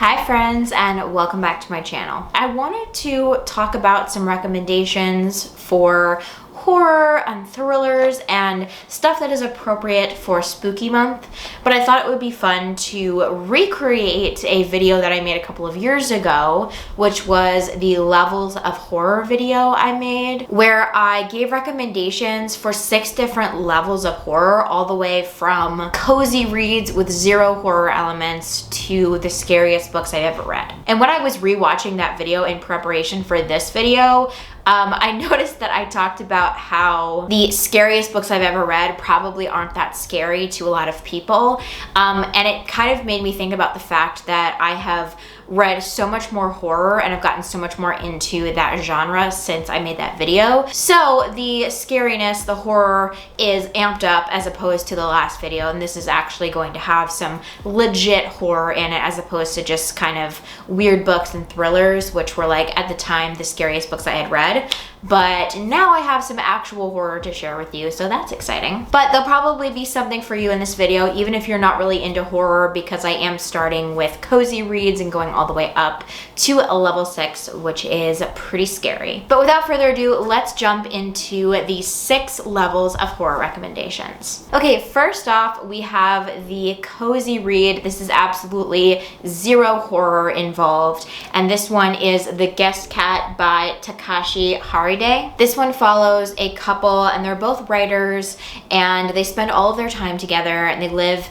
Hi friends, and welcome back to my channel. I wanted to talk about some recommendations for horror and thrillers and stuff that is appropriate for spooky month, but I thought it would be fun to recreate a video that I made a couple of years ago, which was the levels of horror video I made, where I gave recommendations for 6 different levels of horror, all the way from cozy reads with 0 horror elements to the scariest books I've ever read. And when I was rewatching that video in preparation for this video, I noticed that I talked about how the scariest books I've ever read probably aren't that scary to a lot of people. And it kind of made me think about the fact that I have read so much more horror and I've gotten so much more into that genre since I made that video. So the scariness, the horror is amped up as opposed to the last video, and this is actually going to have some legit horror in it as opposed to just kind of weird books and thrillers, which were like at the time the scariest books I had read. But now I have some actual horror to share with you, so that's exciting. But there'll probably be something for you in this video, even if you're not really into horror, because I am starting with cozy reads and going all the way up to a level 6, which is pretty scary. But without further ado, let's jump into the 6 levels of horror recommendations. Okay, first off, we have the cozy read. This is absolutely 0 horror involved, and this one is The Guest Cat by Takashi Haride. This one follows a couple, and they're both writers, and they spend all of their time together, and they live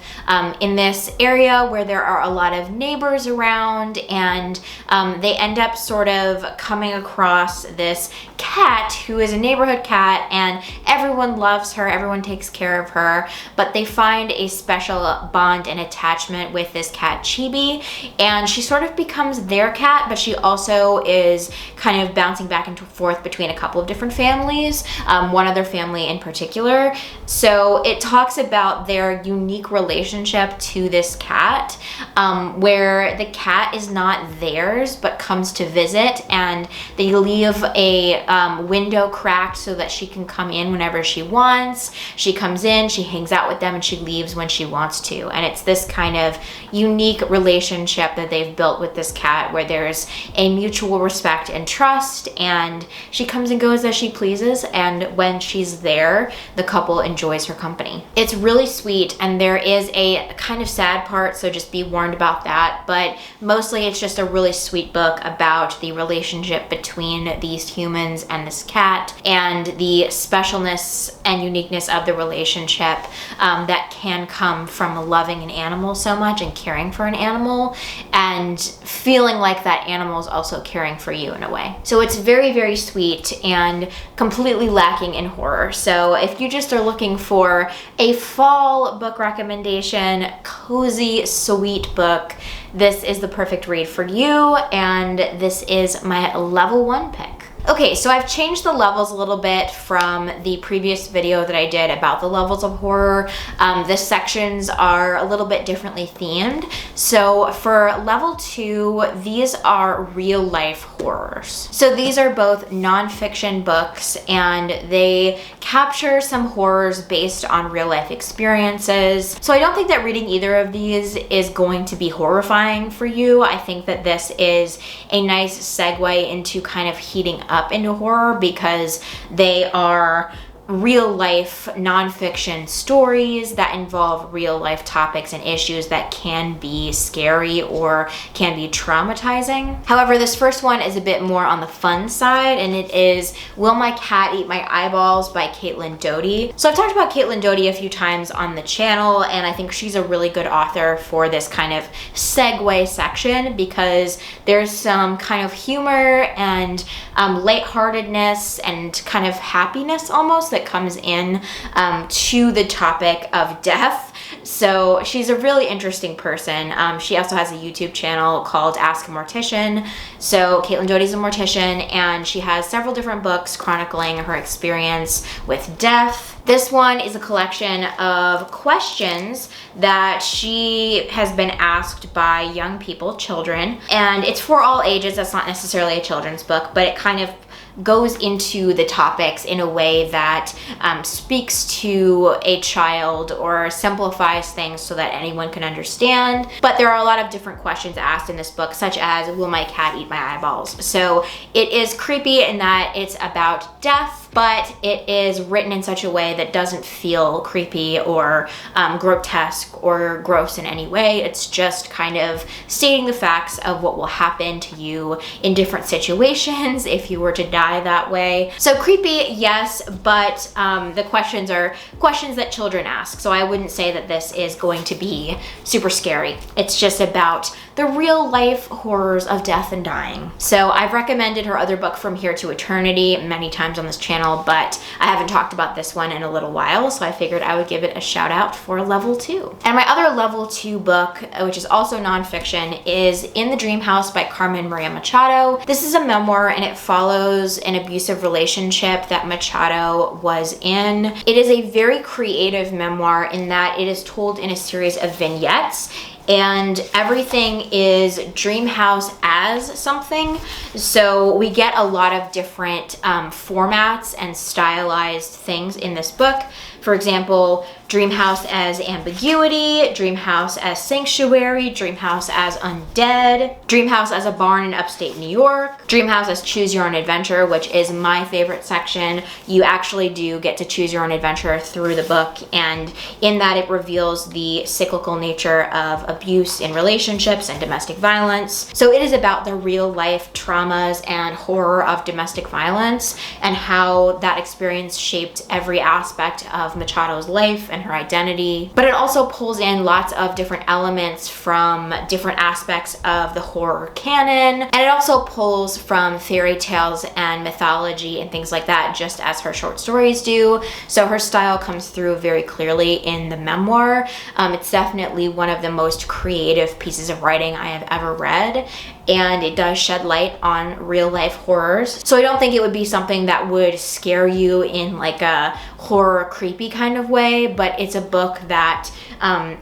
in this area where there are a lot of neighbors around, and they end up sort of coming across this cat who is a neighborhood cat, and everyone loves her, everyone takes care of her, but they find a special bond and attachment with this cat Chibi, and she sort of becomes their cat, but she also is kind of bouncing back and forth between a couple of different families, one other family in particular. So it talks about their unique relationship to this cat, where the cat is not theirs but comes to visit, and they leave a window cracked so that she can come in whenever she wants. She comes in, she hangs out with them, and she leaves when she wants to. And it's this kind of unique relationship that they've built with this cat, where there's a mutual respect and trust, and she comes and goes as she pleases, and when she's there, the couple enjoys her company. It's really sweet, and there is a kind of sad part, so just be warned about that, but mostly it's just a really sweet book about the relationship between these humans and this cat, and the specialness and uniqueness of the relationship that can come from loving an animal so much and caring for an animal, and feeling like that animal is also caring for you in a way. So it's very, very sweet and completely lacking in horror. So if you just are looking for a fall book recommendation, cozy, sweet book, this is the perfect read for you, and this is my level 1 pick. Okay, so I've changed the levels a little bit from the previous video that I did about the levels of horror. The sections are a little bit differently themed. So for level 2, these are real life horrors. So these are both nonfiction books, and they capture some horrors based on real life experiences. So I don't think that reading either of these is going to be horrifying for you. I think that this is a nice segue into kind of heating up into horror, because they are real life nonfiction stories that involve real life topics and issues that can be scary or can be traumatizing. However, this first one is a bit more on the fun side, and it is Will My Cat Eat My Eyeballs by Caitlin Doughty. So I've talked about Caitlin Doughty a few times on the channel, and I think she's a really good author for this kind of segue section, because there's some kind of humor and lightheartedness and kind of happiness almost that comes in to the topic of death. So she's a really interesting person. She also has a YouTube channel called Ask a Mortician. So Caitlin Doughty's a mortician, and she has several different books chronicling her experience with death. This one is a collection of questions that she has been asked by young people, children, and it's for all ages. That's not necessarily a children's book, but it kind of goes into the topics in a way that speaks to a child or simplifies things so that anyone can understand. But there are a lot of different questions asked in this book, such as, will my cat eat my eyeballs? So it is creepy in that it's about death, but it is written in such a way that doesn't feel creepy or grotesque or gross in any way. It's just kind of stating the facts of what will happen to you in different situations if you were to die that way. So creepy, yes, but the questions are questions that children ask. So I wouldn't say that this is going to be super scary. It's just about the real life horrors of death and dying. So I've recommended her other book, From Here to Eternity, many times on this channel, but I haven't talked about this one in a little while, so I figured I would give it a shout out for level 2. And my other level 2 book, which is also nonfiction, is In the Dream House by Carmen Maria Machado. This is a memoir and it follows an abusive relationship that Machado was in. It is a very creative memoir in that it is told in a series of vignettes, and everything is dream house as something. So we get a lot of different formats and stylized things in this book. For example, dream house as ambiguity, dream house as sanctuary, dream house as undead, dream house as a barn in upstate New York, dream house as choose your own adventure, which is my favorite section. You actually do get to choose your own adventure through the book, and in that it reveals the cyclical nature of abuse in relationships and domestic violence. So it is about the real life traumas and horror of domestic violence and how that experience shaped every aspect of Machado's life and her identity. But it also pulls in lots of different elements from different aspects of the horror canon, and it also pulls from fairy tales and mythology and things like that, just as her short stories do. So her style comes through very clearly in the memoir. It's definitely one of the most creative pieces of writing I have ever read, and it does shed light on real life horrors. So I don't think it would be something that would scare you in like a horror creepy kind of way, but it's a book that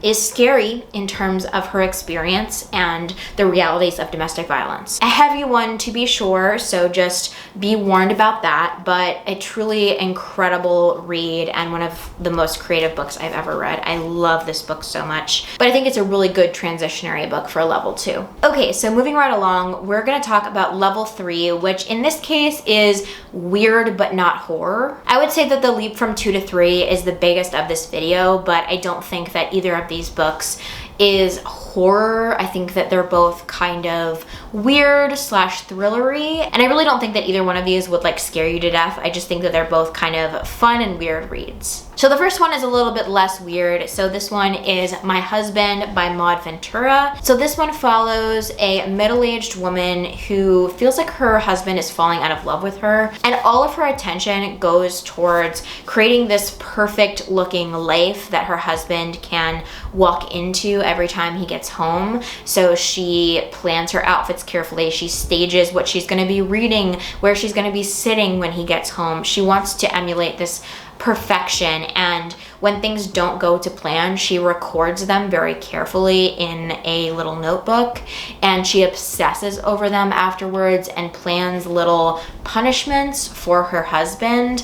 is scary in terms of her experience and the realities of domestic violence. A heavy one to be sure, so just be warned about that, but a truly incredible read and one of the most creative books I've ever read. I love this book so much, but I think it's a really good transitionary book for level 2. Okay, so moving right along, we're gonna talk about level 3, which in this case is weird but not horror. I would say that the leap from 2 to 3 is the biggest of this video, but I don't think that either of these books is horror. I think that they're both kind of weird slash thrillery, and I really don't think that either one of these would like scare you to death. I just think that they're both kind of fun and weird reads. So the first one is a little bit less weird. So this one is My Husband by Maud Ventura. So this one follows a middle-aged woman who feels like her husband is falling out of love with her, and all of her attention goes towards creating this perfect looking life that her husband can walk into every time he gets home. So she plans her outfits carefully. She stages what she's going to be reading, where she's going to be sitting when he gets home. She wants to emulate this perfection, and when things don't go to plan, she records them very carefully in a little notebook, and she obsesses over them afterwards and plans little punishments for her husband,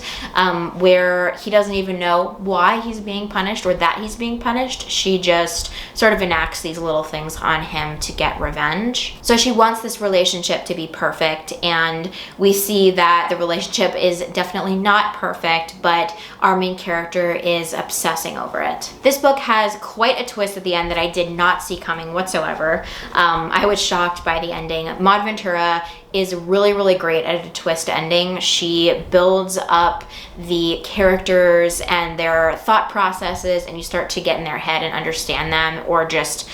where he doesn't even know why he's being punished or that he's being punished. She just sort of enacts these little things on him to get revenge. So she wants this relationship to be perfect, and we see that the relationship is definitely not perfect, but our main character is obsessing over it. This book has quite a twist at the end that I did not see coming whatsoever. I was shocked by the ending. Maud Ventura is really, really great at a twist ending. She builds up the characters and their thought processes, and you start to get in their head and understand them, or just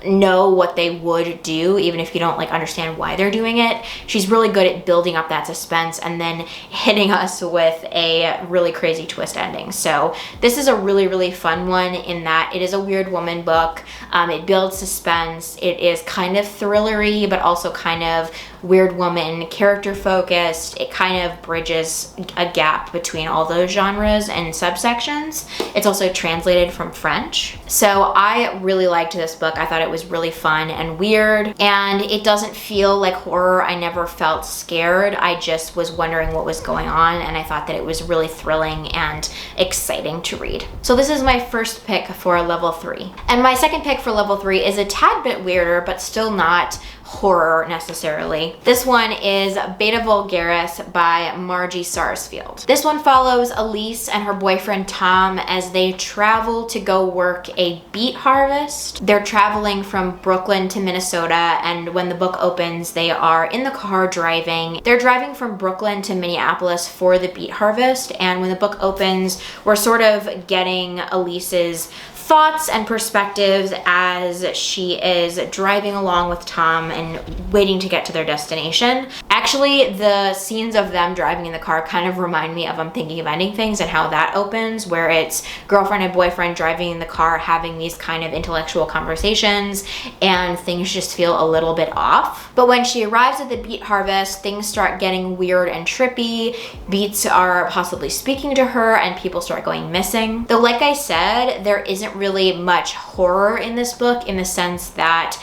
know what they would do, even if you don't like understand why they're doing it. She's really good at building up that suspense and then hitting us with a really crazy twist ending. So this is a really, really fun one in that it is a weird woman book. It builds suspense. It is kind of thrillery, but also kind of weird woman, character focused. It kind of bridges a gap between all those genres and subsections. It's also translated from French. So I really liked this book. I thought it was really fun and weird, and it doesn't feel like horror. I never felt scared. I just was wondering what was going on, and I thought that it was really thrilling and exciting to read. So this is my first pick for level 3. And my second pick for level 3 is a tad bit weirder, but still not horror necessarily. This one is Beta Vulgaris by Margie Sarsfield. This one follows Elise and her boyfriend Tom as they travel to go work a beet harvest. They're traveling from Brooklyn to Minnesota, and when the book opens, they are in the car driving. They're driving from Brooklyn to Minneapolis for the beet harvest, and when the book opens, we're sort of getting Elise's thoughts and perspectives as she is driving along with Tom and waiting to get to their destination. Actually, the scenes of them driving in the car kind of remind me of I'm Thinking of Ending Things and how that opens, where it's girlfriend and boyfriend driving in the car having these kind of intellectual conversations, and things just feel a little bit off. But when she arrives at the beet harvest, things start getting weird and trippy. Beets are possibly speaking to her, and people start going missing. Though, like I said, there isn't really much horror in this book, in the sense that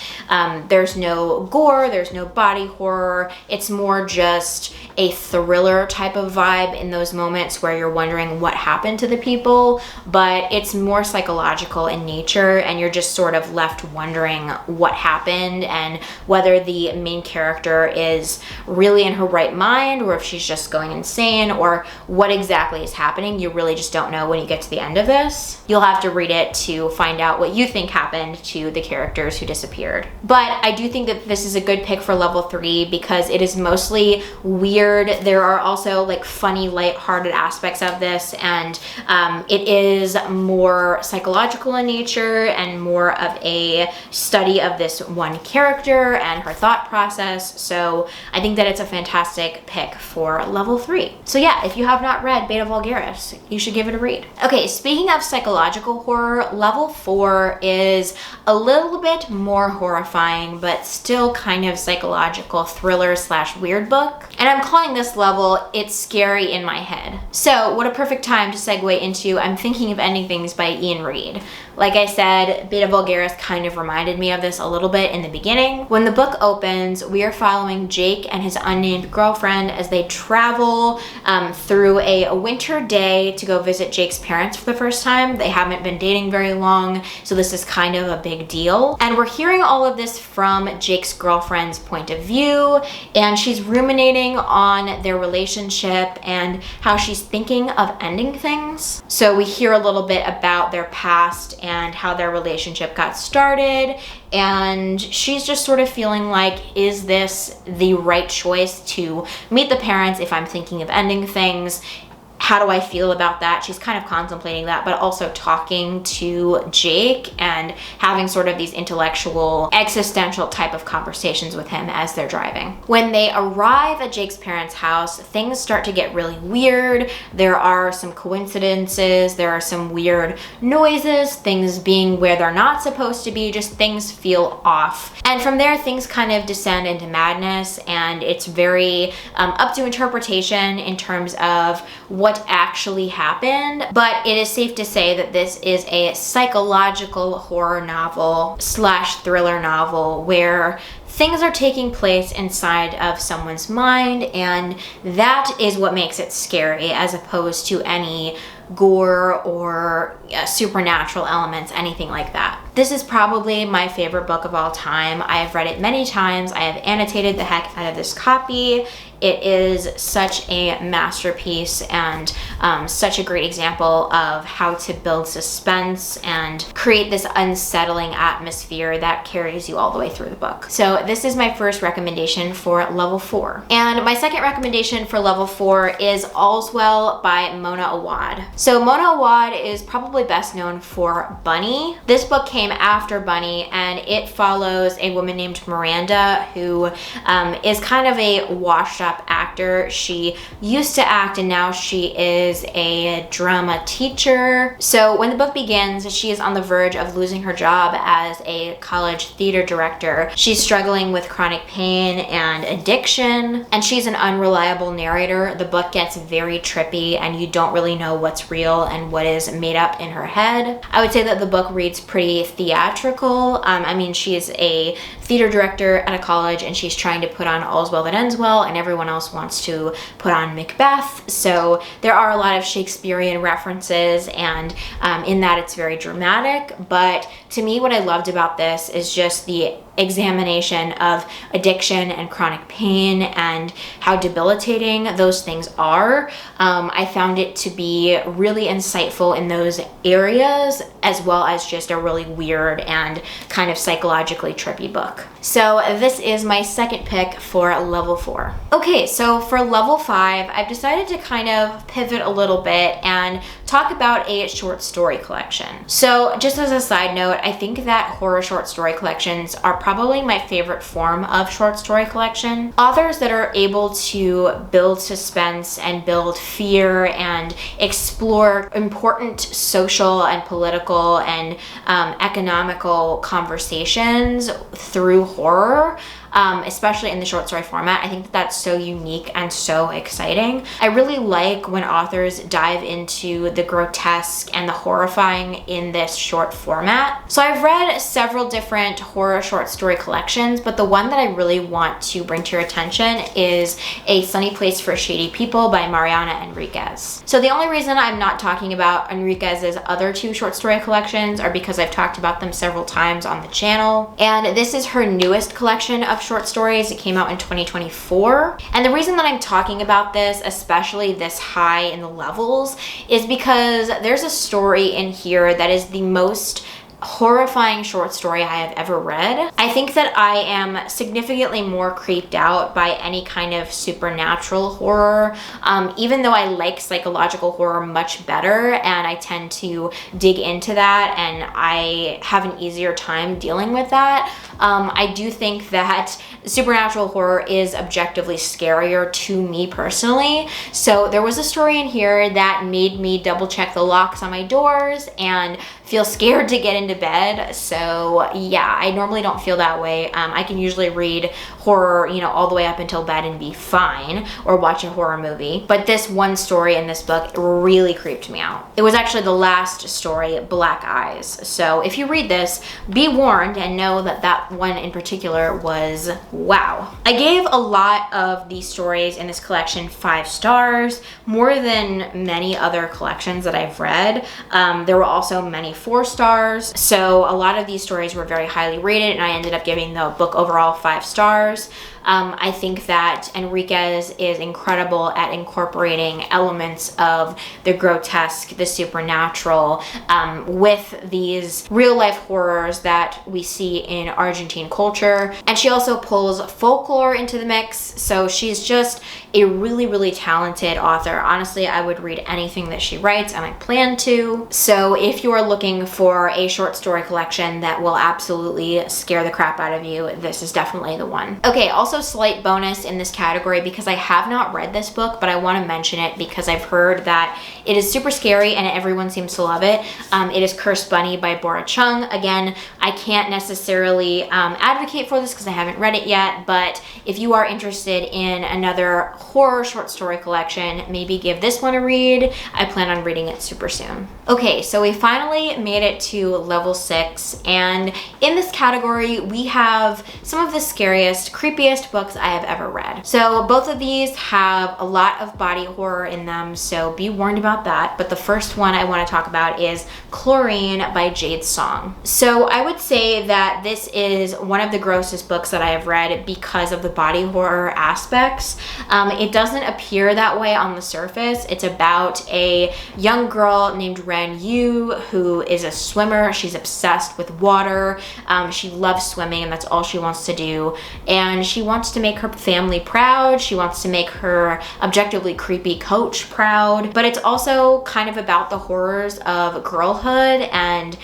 there's no gore, there's no body horror. It's more just a thriller type of vibe in those moments where you're wondering what happened to the people, but it's more psychological in nature, and you're just sort of left wondering what happened and whether the main character is really in her right mind, or if she's just going insane, or what exactly is happening. You really just don't know when you get to the end of this. You'll have to read it to find out what you think happened to the characters who disappeared. But I do think that this is a good pick for level 3 because it is mostly weird. There are also like funny, light-hearted aspects of this, and it is more psychological in nature and more of a study of this one character and her thought process. So I think that it's a fantastic pick for level 3. So yeah, if you have not read Beta Vulgaris, you should give it a read. Okay, speaking of psychological horror, level 4 is a little bit more horrifying, but still kind of psychological thriller slash weird book. And I'm calling this level It's Scary in My Head. So what a perfect time to segue into I'm Thinking of Ending Things by Ian Reid. Like I said, Beta Vulgaris kind of reminded me of this a little bit in the beginning. When the book opens, we are following Jake and his unnamed girlfriend as they travel through a winter day to go visit Jake's parents for the first time. They haven't been dating very long, so this is kind of a big deal. And we're hearing all of this from Jake's girlfriend's point of view, and she's ruminating on their relationship and how she's thinking of ending things. So we hear a little bit about their past and how their relationship got started, and she's just sort of feeling like, is this the right choice to meet the parents if I'm thinking of ending things? How do I feel about that? She's kind of contemplating that, but also talking to Jake and having sort of these intellectual, existential type of conversations with him as they're driving. When they arrive at Jake's parents' house, things start to get really weird. There are some coincidences, there are some weird noises, things being where they're not supposed to be, just things feel off. And from there, things kind of descend into madness, and it's very up to interpretation in terms of what actually happened, but it is safe to say that this is a psychological horror novel slash thriller novel where things are taking place inside of someone's mind, and that is what makes it scary, as opposed to any gore or supernatural elements, anything like that. This is probably my favorite book of all time. I have read it many times. I have annotated the heck out of this copy. It is such a masterpiece and such a great example of how to build suspense and create this unsettling atmosphere that carries you all the way through the book. So this is my first recommendation for level 4. And my second recommendation for level 4 is All's Well by Mona Awad. So Mona Awad is probably best known for Bunny. This book came came after Bunny, and it follows a woman named Miranda who is kind of a washed up actor. She used to act and now she is a drama teacher. So when the book begins, she is on the verge of losing her job as a college theater director. She's struggling with chronic pain and addiction, and she's an unreliable narrator. The book gets very trippy and you don't really know what's real and what is made up in her head. I would say that the book reads pretty theatrical. I mean, she is a theater director at a college and she's trying to put on All's Well That Ends Well, and everyone else wants to put on Macbeth. So there are a lot of Shakespearean references, and in that it's very dramatic. But to me, what I loved about this is just the examination of addiction and chronic pain and how debilitating those things are. I found it to be really insightful in those areas, as well as just a really weird and kind of psychologically trippy book. So this is my second pick for level 4. Okay, so for level 5, I've decided to kind of pivot a little bit and talk about a short story collection. So just as a side note, I think that horror short story collections are probably my favorite form of short story collection. Authors that are able to build suspense and build fear and explore important social and political and economical conversations through horror, especially in the short story format. I think that that's so unique and so exciting. I really like when authors dive into the grotesque and the horrifying in this short format. So I've read several different horror short story collections, but the one that I really want to bring to your attention is A Sunny Place for Shady People by Mariana Enriquez. So the only reason I'm not talking about Enriquez's other 2 short story collections are because I've talked about them several times on the channel, and this is her newest collection of short stories. It came out in 2024. And the reason that I'm talking about this, especially this high in the levels, is because there's a story in here that is the most horrifying short story I have ever read. I think that I am significantly more creeped out by any kind of supernatural horror, even though I like psychological horror much better, and I tend to dig into that and I have an easier time dealing with that. I do think that supernatural horror is objectively scarier to me personally. So there was a story in here that made me double check the locks on my doors and feel scared to get into bed. So yeah, I normally don't feel that way. I can usually read horror, all the way up until bed and be fine, or watch a horror movie. But this one story in this book really creeped me out. It was actually the last story, Black Eyes. So if you read this, be warned and know that that one in particular was wow. I gave a lot of these stories in this collection 5 stars, more than many other collections that I've read. There were also many 4 stars. So a lot of these stories were very highly rated, and I ended up giving the book overall 5 stars. I think that Enriquez is incredible at incorporating elements of the grotesque, the supernatural, with these real life horrors that we see in Argentine culture. And she also pulls folklore into the mix. So she's just a really, really talented author. Honestly, I would read anything that she writes, and I plan to. So if you're looking for a short story collection that will absolutely scare the crap out of you, this is definitely the one. Okay, also slight bonus in this category, because I have not read this book, but I want to mention it because I've heard that it is super scary and everyone seems to love it. It is Cursed Bunny by Bora Chung. Again, I can't necessarily advocate for this because I haven't read it yet, but if you are interested in another horror short story collection, maybe give this one a read. I plan on reading it super soon. Okay, so we finally made it to level 6, and in this category we have some of the scariest, creepiest books I have ever read. So both of these have a lot of body horror in them, so be warned about that. But the first one I want to talk about is Chlorine by Jade Song. So I would say that this is one of the grossest books that I have read because of the body horror aspects. It doesn't appear that way on the surface. It's about a young girl named Ren Yu who is a swimmer. She's obsessed with water. She loves swimming and that's all she wants to do. And she wants to make her family proud. She wants to make her objectively creepy coach proud. But it's also kind of about the horrors of girlhood, and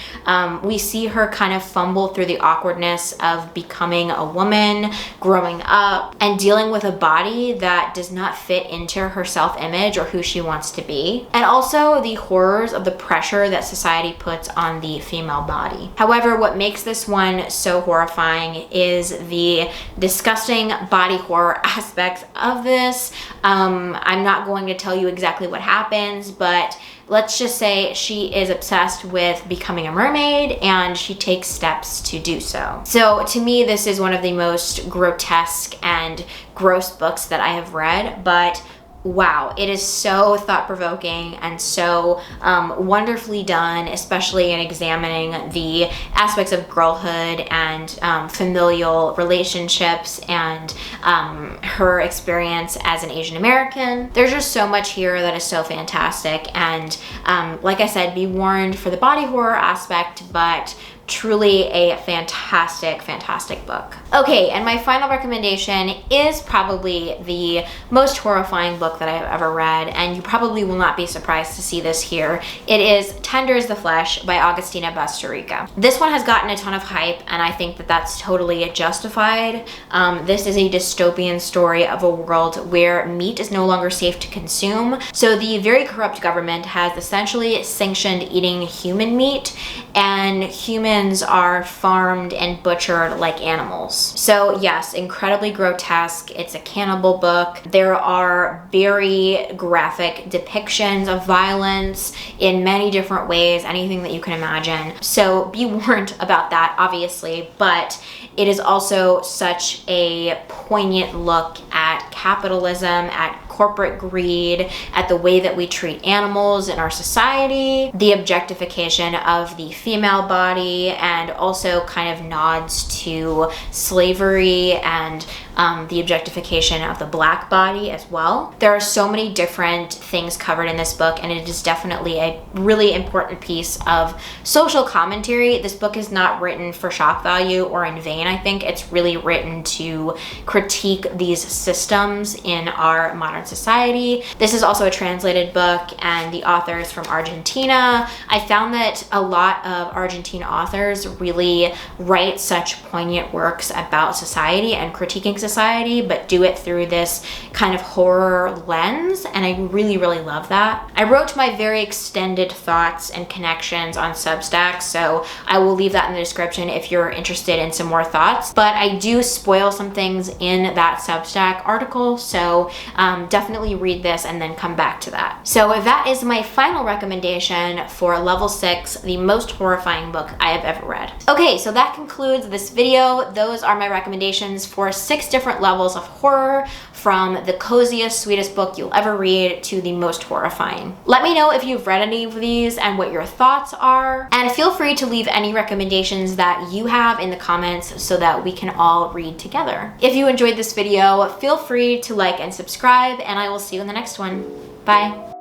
we see her kind kind of fumble through the awkwardness of becoming a woman, growing up, and dealing with a body that does not fit into her self-image or who she wants to be. And also the horrors of the pressure that society puts on the female body. However, what makes this one so horrifying is the disgusting body horror aspects of this. I'm not going to tell you exactly what happens, but let's just say she is obsessed with becoming a mermaid and she takes steps to do so. So to me, this is one of the most grotesque and gross books that I have read, but wow, it is so thought-provoking and so wonderfully done, especially in examining the aspects of girlhood and familial relationships and her experience as an Asian American. There's just so much here that is so fantastic, and like I said, be warned for the body horror aspect, but truly a fantastic book. Okay, and my final recommendation is probably the most horrifying book that I have ever read, and you probably will not be surprised to see this here. It is Tender as the Flesh by Agustina Bastarrica. This one has gotten a ton of hype, and I think that that's totally justified. This is a dystopian story of a world where meat is no longer safe to consume. So the very corrupt government has essentially sanctioned eating human meat, and humans are farmed and butchered like animals. So yes, incredibly grotesque. It's a cannibal book. There are very graphic depictions of violence in many different ways, anything that you can imagine. So be warned about that, obviously, but it is also such a poignant look at capitalism, at corporate greed, at the way that we treat animals in our society, the objectification of the female body, and also kind of nods to slavery and the objectification of the Black body as well. There are so many different things covered in this book, and it is definitely a really important piece of social commentary. This book is not written for shock value or in vain. I think it's really written to critique these systems in our modern society. This is also a translated book, and the author is from Argentina. I found that a lot of Argentine authors really write such poignant works about society and critiquing society, but do it through this kind of horror lens, and I really love that. I wrote my very extended thoughts and connections on Substack, so I will leave that in the description if you're interested in some more thoughts, but I do spoil some things in that Substack article, so definitely read this and then come back to that. So that is my final recommendation for level 6, the most horrifying book I have ever read. Okay, so that concludes this video. Those are my recommendations for 6 different levels of horror, from the coziest, sweetest book you'll ever read to the most horrifying. Let me know if you've read any of these and what your thoughts are, and feel free to leave any recommendations that you have in the comments so that we can all read together. If you enjoyed this video, feel free to like and subscribe, and I will see you in the next one. Bye.